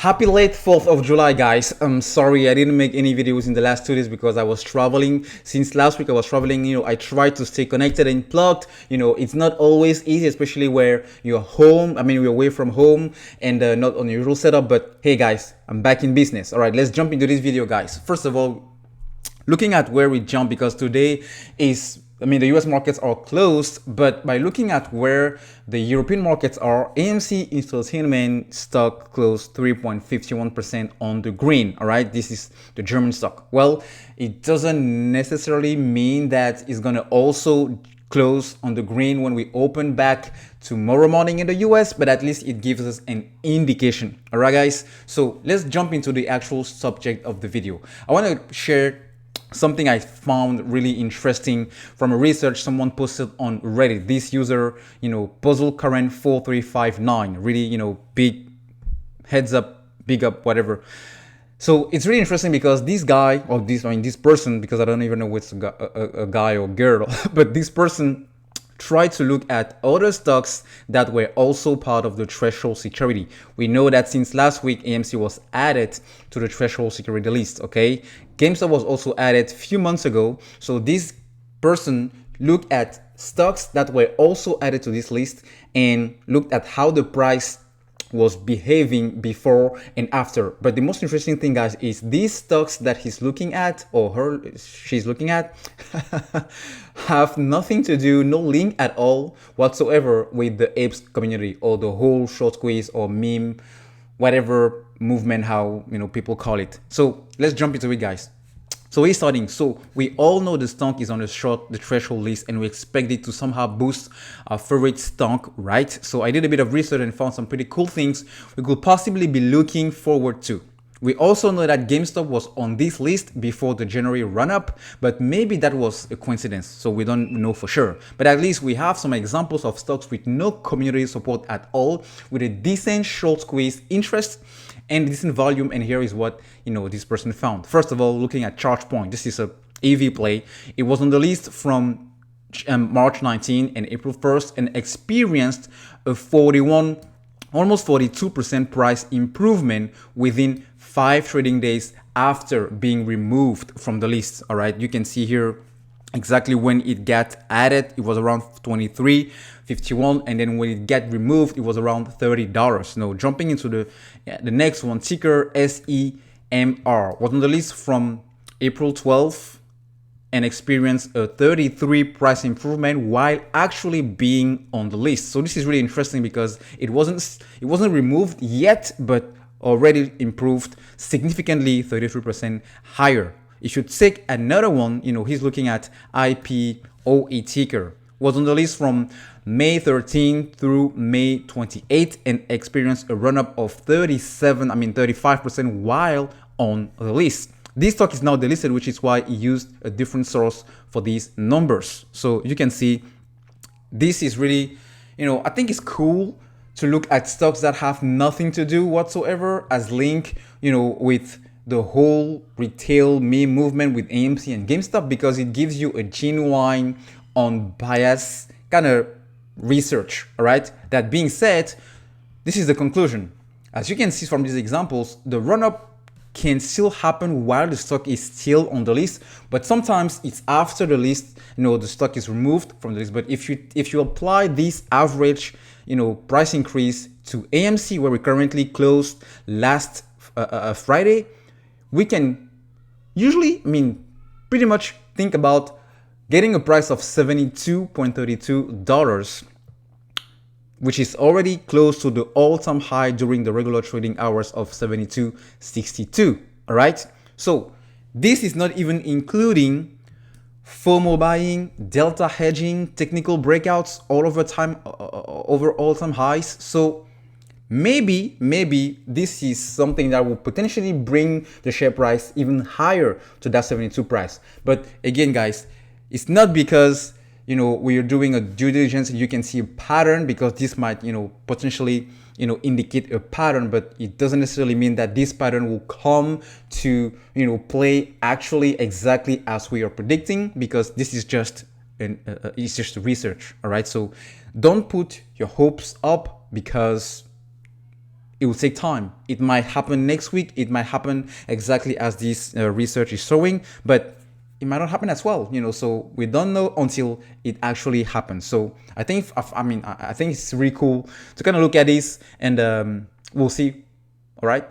Happy late 4th of July, guys. I'm sorry I didn't make any videos in the last 2 days because I was traveling. Since last week I was traveling, I tried to stay connected and plugged. It's not always easy, especially where you're home. We're away from home and not on your usual setup. But hey guys, I'm back in business. All right, let's jump into this video, guys. First of all, looking at where we jump, because today is the US markets are closed, but by looking at where the European markets are, AMC Entertainment stock closed 3.51% on the green. All right, this is the German stock. Well, it doesn't necessarily mean that it's gonna also close on the green when we open back tomorrow morning in the US, but at least it gives us an indication. All right, guys, so let's jump into the actual subject of the video. I want to share something I found really interesting from a research someone posted on Reddit. This user, puzzle current 4359, really, big heads up, big up, whatever. So it's really interesting because this guy, or this person, because I don't even know what's a guy or girl, but this person try to look at other stocks that were also part of the threshold security. We know that since last week, AMC was added to the threshold security list, okay? GameStop was also added a few months ago. So this person looked at stocks that were also added to this list and looked at how the price was behaving before and after. But the most interesting thing, guys, is these stocks that he's looking at, or she's looking at, have nothing to do, no link at all whatsoever with the apes community or the whole short squeeze or meme, whatever movement, how people call it. So let's jump into it, guys. So we're starting. So we all know the stock is on the threshold list, and we expect it to somehow boost our favorite stock, right? So I did a bit of research and found some pretty cool things we could possibly be looking forward to. We also know that GameStop was on this list before the January run-up, but maybe that was a coincidence, so we don't know for sure. But at least we have some examples of stocks with no community support at all, with a decent short squeeze interest and decent volume. And here is what this person found. First of all, looking at ChargePoint, this is a EV play. It was on the list from March 19 and April 1st and experienced a almost 42% price improvement within 5 trading days after being removed from the list. All right, you can see here exactly when it got added. It was around $23.51, and then when it got removed, it was around $30. Now jumping into the next one, ticker SEMR, was on the list from April 12th and experienced a 33 price improvement while actually being on the list. So this is really interesting because it wasn't removed yet, but already improved significantly, 33% higher. If you take another one, he's looking at IPOE ticker, was on the list from May 13 through May 28 and experienced a run-up of 35% while on the list. This stock is now delisted, which is why he used a different source for these numbers. So you can see this is really, I think it's cool to look at stocks that have nothing to do whatsoever as link, with the whole retail meme movement with AMC and GameStop, because it gives you a genuine unbiased kind of research. All right. That being said, this is the conclusion. As you can see from these examples, the run-up can still happen while the stock is still on the list, but sometimes it's after the list, the stock is removed from the list. But if you apply this average, price increase to AMC, where we currently closed last Friday, we can usually, pretty much think about getting a price of $72.32, which is already close to the all-time high during the regular trading hours of $72.62. All right. So this is not even including FOMO buying, delta hedging, technical breakouts all over all-time highs. So maybe this is something that will potentially bring the share price even higher to that 72 price. But again, guys, it's not because we are doing a due diligence and you can see a pattern, because this might potentially indicate a pattern, but it doesn't necessarily mean that this pattern will come to play actually exactly as we are predicting, because this is just it's just research. All right, so don't put your hopes up, because it will take time. It might happen next week. It might happen exactly as this research is showing, but it might not happen as well, so we don't know until it actually happens. So I think, I think it's really cool to kind of look at this, and we'll see. All right.